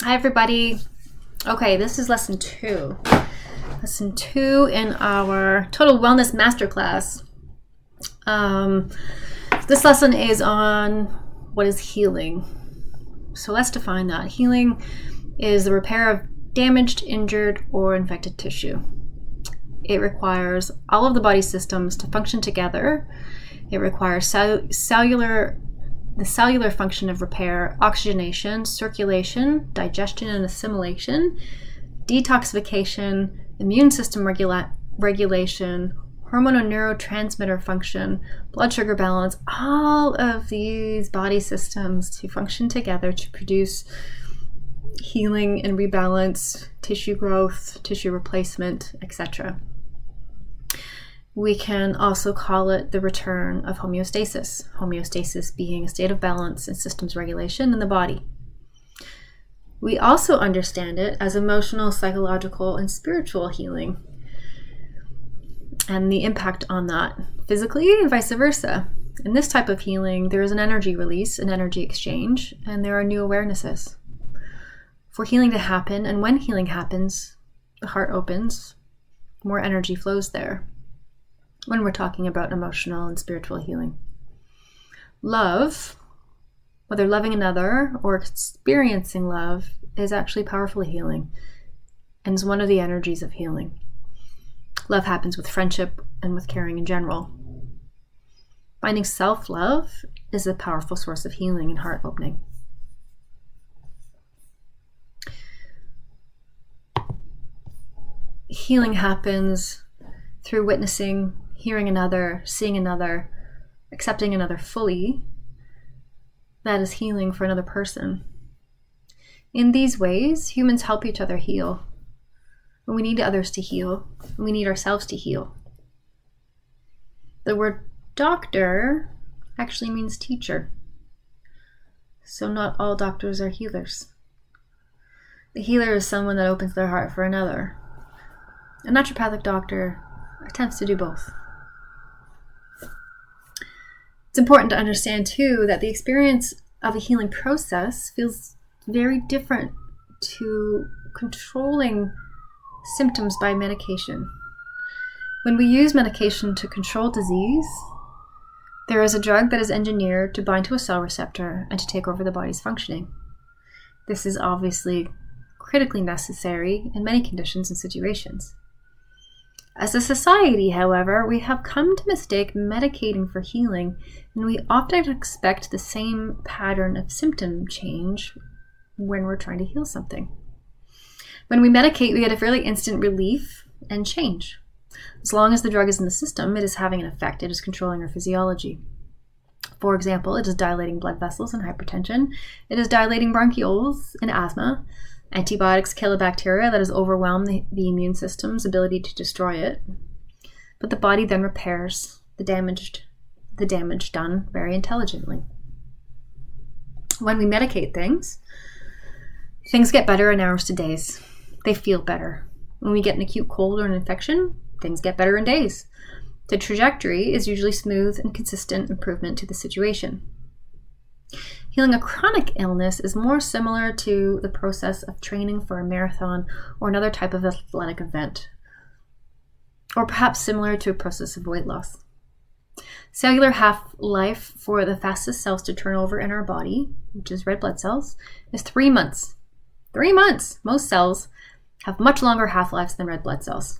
Hi, everybody. Okay, this is lesson 2. Lesson 2 in our Total Wellness Masterclass. This lesson is on what is healing. So let's define that. Healing is the repair of damaged, injured, or infected tissue. It requires all of the body systems to function together. It requires the cellular function of repair, oxygenation, circulation, digestion and assimilation, detoxification, immune system regulation, hormone and neurotransmitter function, blood sugar balance, all of these body systems to function together to produce healing and rebalance, tissue growth, tissue replacement, etc. We can also call it the return of homeostasis. Homeostasis being a state of balance and systems regulation in the body. We also understand it as emotional, psychological, and spiritual healing, and the impact on that physically and vice versa. In this type of healing, there is an energy release, an energy exchange, and there are new awarenesses. For healing to happen, and when healing happens, the heart opens, more energy flows there. When we're talking about emotional and spiritual healing. Love, whether loving another or experiencing love, is actually powerfully healing and is one of the energies of healing. Love happens with friendship and with caring in general. Finding self-love is a powerful source of healing and heart opening. Healing happens through witnessing, hearing another, seeing another, accepting another fully. That is healing for another person. In these ways, humans help each other heal. When we need others to heal, we need ourselves to heal. The word doctor actually means teacher. So not all doctors are healers. The healer is someone that opens their heart for another. A naturopathic doctor attempts to do both. It's important to understand, too, that the experience of a healing process feels very different to controlling symptoms by medication. When we use medication to control disease, there is a drug that is engineered to bind to a cell receptor and to take over the body's functioning. This is obviously critically necessary in many conditions and situations. As a society, however, we have come to mistake medicating for healing, and we often expect the same pattern of symptom change when we're trying to heal something. When we medicate, we get a fairly instant relief and change. As long as the drug is in the system, it is having an effect. It is controlling our physiology. For example, it is dilating blood vessels in hypertension. It is dilating bronchioles in asthma. Antibiotics kill a bacteria that has overwhelmed the immune system's ability to destroy it. But the body then repairs the damage done very intelligently. When we medicate things get better in hours to days. They feel better. When we get an acute cold or an infection, things get better in days. The trajectory is usually smooth and consistent improvement to the situation. Healing a chronic illness is more similar to the process of training for a marathon or another type of athletic event, or perhaps similar to a process of weight loss. Cellular half-life for the fastest cells to turn over in our body, which is red blood cells, is 3 months. 3 months! Most cells have much longer half-lives than red blood cells.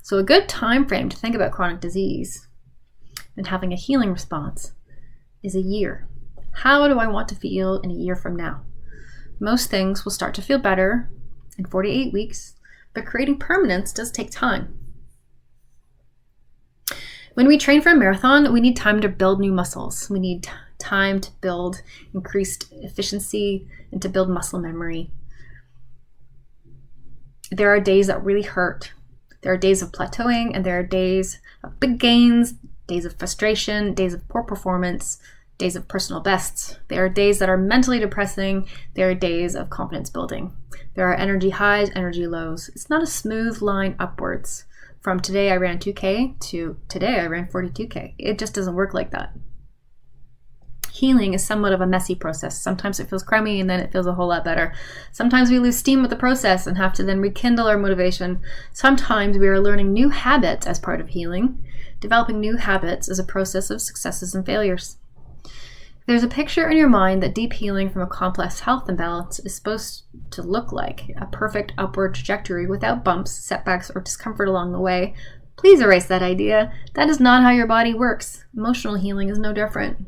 So a good time frame to think about chronic disease and having a healing response is a year. How do I want to feel in a year from now? Most things will start to feel better in 4 to 8 weeks, but creating permanence does take time. When we train for a marathon, we need time to build new muscles. We need time to build increased efficiency and to build muscle memory. There are days that really hurt. There are days of plateauing, and there are days of big gains, days of frustration, days of poor performance, days of personal bests. There are days that are mentally depressing. There are days of confidence building. There are energy highs, energy lows. It's not a smooth line upwards. From today I ran 2K to today I ran 42K. It just doesn't work like that. Healing is somewhat of a messy process. Sometimes it feels crummy and then it feels a whole lot better. Sometimes we lose steam with the process and have to then rekindle our motivation. Sometimes we are learning new habits as part of healing. Developing new habits is a process of successes and failures. There's a picture in your mind that deep healing from a complex health imbalance is supposed to look like, a perfect upward trajectory without bumps, setbacks, or discomfort along the way. Please erase that idea. That is not how your body works. Emotional healing is no different.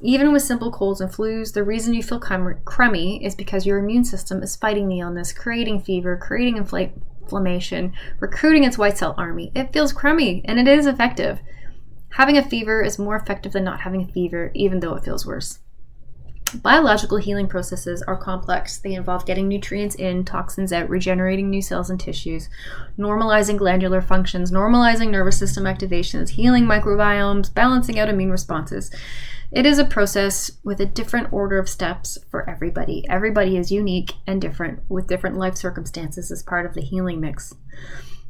Even with simple colds and flus, the reason you feel crummy is because your immune system is fighting the illness, creating fever, creating inflammation, recruiting its white cell army. It feels crummy, and it is effective. Having a fever is more effective than not having a fever, even though it feels worse. Biological healing processes are complex. They involve getting nutrients in, toxins out, regenerating new cells and tissues, normalizing glandular functions, normalizing nervous system activations, healing microbiomes, balancing out immune responses. It is a process with a different order of steps for everybody. Everybody is unique and different with different life circumstances as part of the healing mix.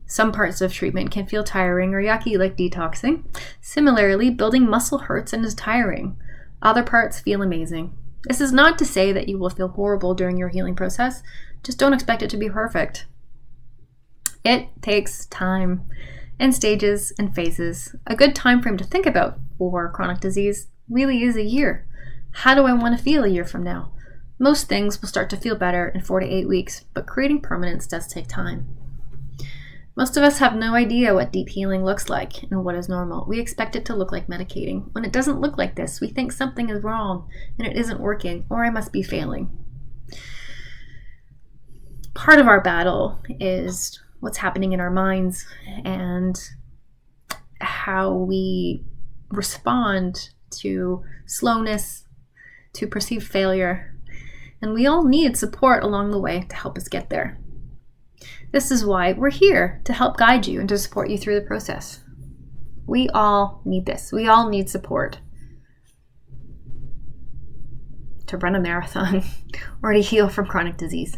Some parts of treatment can feel tiring or yucky, like detoxing. Similarly, building muscle hurts and is tiring. Other parts feel amazing. This is not to say that you will feel horrible during your healing process. Just don't expect it to be perfect. It takes time and stages and phases. A good time frame to think about for chronic disease really is a year. How do I want to feel a year from now? Most things will start to feel better in 4 to 8 weeks, but creating permanence does take time. Most of us have no idea what deep healing looks like and what is normal. We expect it to look like medicating. When it doesn't look like this, we think something is wrong and it isn't working, or I must be failing. Part of our battle is what's happening in our minds and how we respond to slowness, to perceived failure. And we all need support along the way to help us get there. This is why we're here, to help guide you and to support you through the process. We all need this. We all need support to run a marathon or to heal from chronic disease.